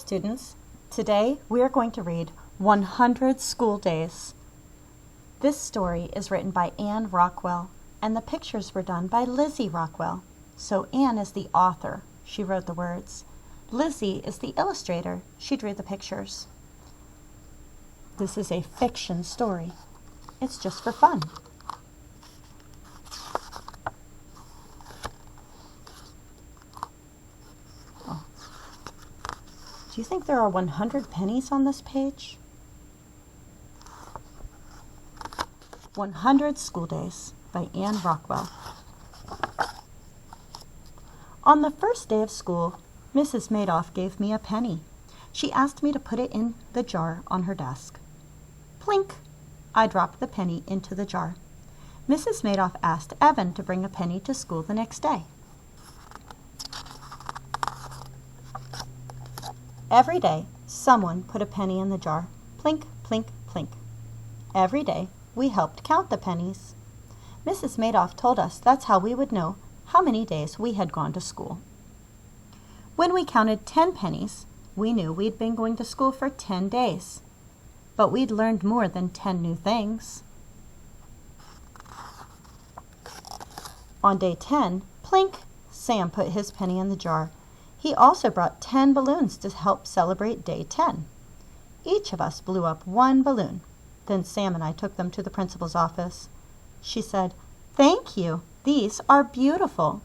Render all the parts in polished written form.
students. Today we are going to read 100 School Days. This story is written by Anne Rockwell, and the pictures were done by Lizzy Rockwell. So Anne is the author. She wrote the words. Lizzy is the illustrator. She drew the pictures. This is a fiction story. It's just for fun. Do you think there are 100 pennies on this page? 100 School Days by Anne Rockwell. On the first day of school, Mrs. Madoff gave me a penny. She asked me to put it in the jar on her desk. Plink! I dropped the penny into the jar. Mrs. Madoff asked Evan to bring a penny to school the next day. Every day, someone put a penny in the jar. Plink, plink, plink. Every day, we helped count the pennies. Mrs. Madoff told us that's how we would know how many days we had gone to school. When we counted 10 pennies, we knew we'd been going to school for 10 days. But we'd learned more than 10 new things. On day 10, plink, Sam put his penny in the jar. He also brought 10 balloons to help celebrate day 10. Each of us blew up one balloon. Then Sam and I took them to the principal's office. She said, "Thank you. These are beautiful."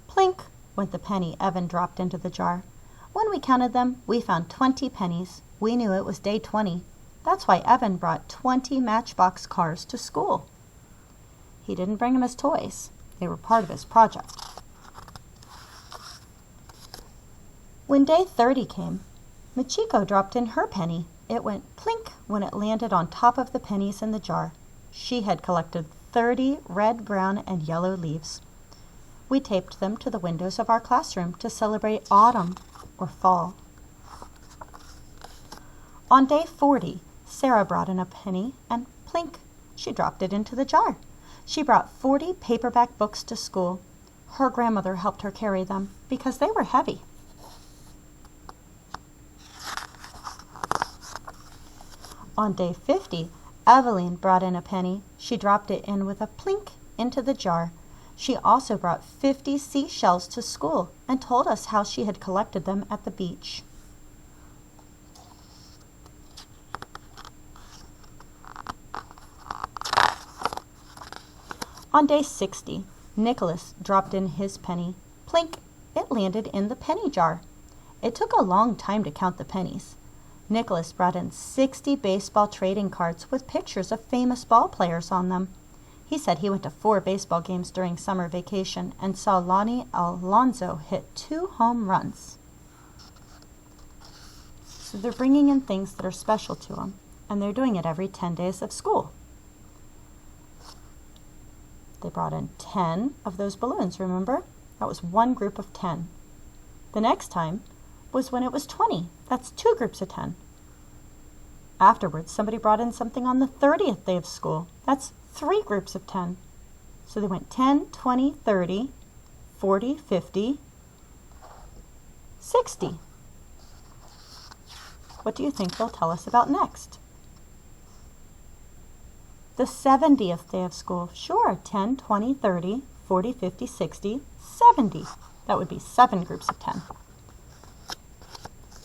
Plink went the penny Evan dropped into the jar. When we counted them, we found 20 pennies. We knew it was day 20. That's why Evan brought 20 Matchbox cars to school. He didn't bring them as toys. They were part of his project. When day 30 came, Michiko dropped in her penny. It went plink when it landed on top of the pennies in the jar. She had collected 30 red, brown, and yellow leaves. We taped them to the windows of our classroom to celebrate autumn or fall. On day 40, Sarah brought in a penny and plink, she dropped it into the jar. She brought 40 paperback books to school. Her grandmother helped her carry them because they were heavy. On day 50, Evelyn brought in a penny. She dropped it in with a plink into the jar. She also brought 50 seashells to school and told us how she had collected them at the beach. On day 60, Nicholas dropped in his penny. Plink! It landed in the penny jar. It took a long time to count the pennies. Nicholas brought in 60 baseball trading cards with pictures of famous ball players on them. He said he went to 4 baseball games during summer vacation and saw Lonnie Alonso hit 2 home runs. So they're bringing in things that are special to them, and they're doing it every 10 days of school. They brought in 10 of those balloons, remember? That was one group of 10. The next time was when it was 20. That's 2 groups of 10. Afterwards, somebody brought in something on the 30th day of school. That's 3 groups of 10. So they went 10, 20, 30, 40, 50, 60. What do you think they'll tell us about next? The 70th day of school. Sure, 10, 20, 30, 40, 50, 60, 70. That would be 7 groups of 10.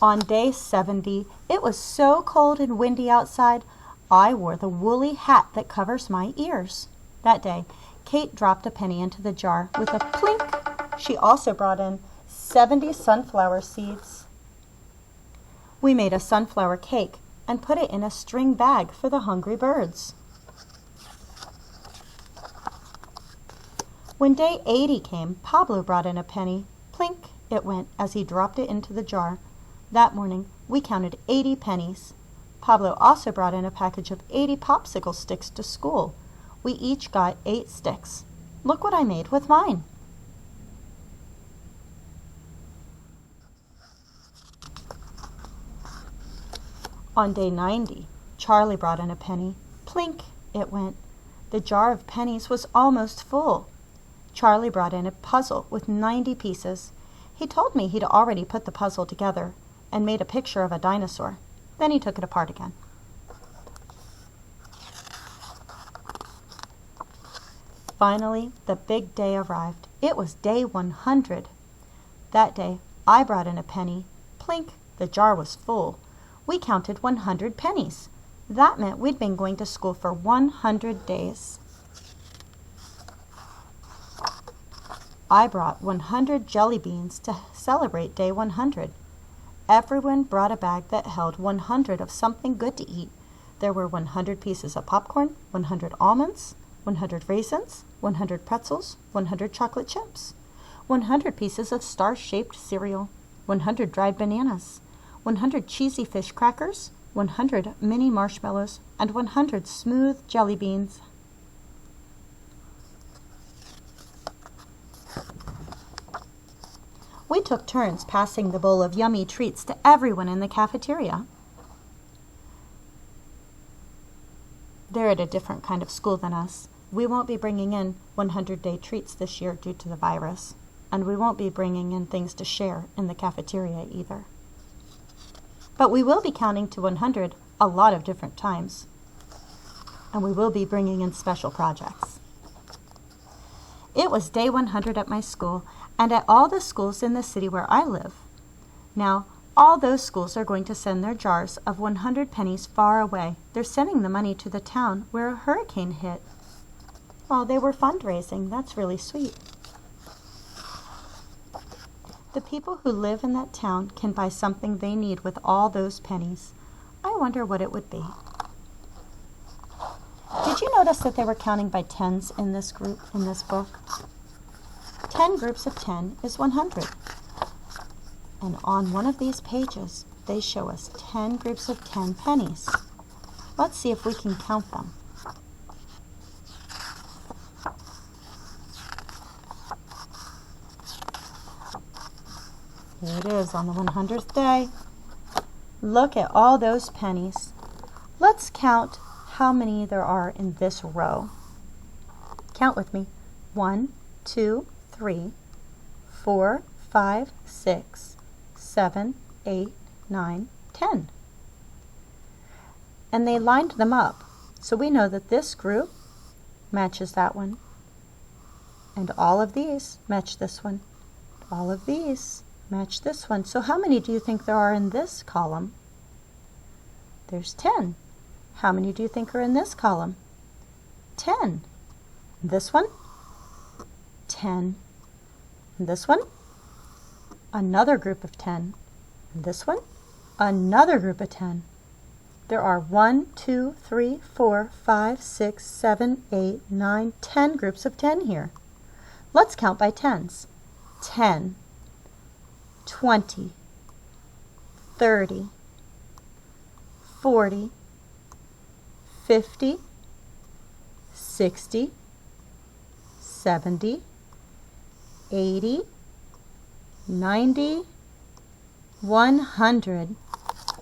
On day 70, it was so cold and windy outside, I wore the woolly hat that covers my ears. That day, Kate dropped a penny into the jar with a plink. She also brought in 70 sunflower seeds. We made a sunflower cake and put it in a string bag for the hungry birds. When day 80 came, Pablo brought in a penny. Plink, it went as he dropped it into the jar. That morning, we counted 80 pennies. Pablo also brought in a package of 80 popsicle sticks to school. We each got 8 sticks. Look what I made with mine. On day 90, Charlie brought in a penny. Plink, it went. The jar of pennies was almost full. Charlie brought in a puzzle with 90 pieces. He told me he'd already put the puzzle together and made a picture of a dinosaur. Then he took it apart again. Finally, the big day arrived. It was day 100. That day, I brought in a penny. Plink, the jar was full. We counted 100 pennies. That meant we'd been going to school for 100 days. I brought 100 jelly beans to celebrate day 100. Everyone brought a bag that held 100 of something good to eat. There were 100 pieces of popcorn, 100 almonds, 100 raisins, 100 pretzels, 100 chocolate chips, 100 pieces of star-shaped cereal, 100 dried bananas, 100 cheesy fish crackers, 100 mini marshmallows, and 100 smooth jelly beans. We took turns passing the bowl of yummy treats to everyone in the cafeteria. They're at a different kind of school than us. We won't be bringing in 100-day treats this year due to the virus, and we won't be bringing in things to share in the cafeteria either. But we will be counting to 100 a lot of different times, and we will be bringing in special projects. It was day 100 at my school and at all the schools in the city where I live. Now, all those schools are going to send their jars of 100 pennies far away. They're sending the money to the town where a hurricane hit. Oh, they were fundraising. That's really sweet. The people who live in that town can buy something they need with all those pennies. I wonder what it would be. Did you notice that they were counting by tens in this group, in this book? 10 groups of 10 is 100. And on one of these pages, they show us 10 groups of 10 pennies. Let's see if we can count them. Here it is on the 100th day. Look at all those pennies. Let's count how many there are in this row. Count with me. 1, 2, 3, 4, 5, 6, 7, 8, 9, 10. And they lined them up. So we know that this group matches that one. And all of these match this one. All of these match this one. So how many do you think there are in this column? There's 10. How many do you think are in this column? 10. This one? 10. And this one? Another group of 10. And this one? Another group of 10. There are 1, 2, 3, 4, 5, 6, 7, 8, 9, 10 groups of 10 here. Let's count by tens. 10. 20, 30, 40, 50, 60, 70, 80, 90, 100.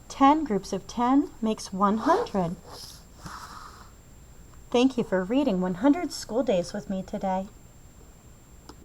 10 groups of 10 makes 100. Thank you for reading 100 School Days with me today.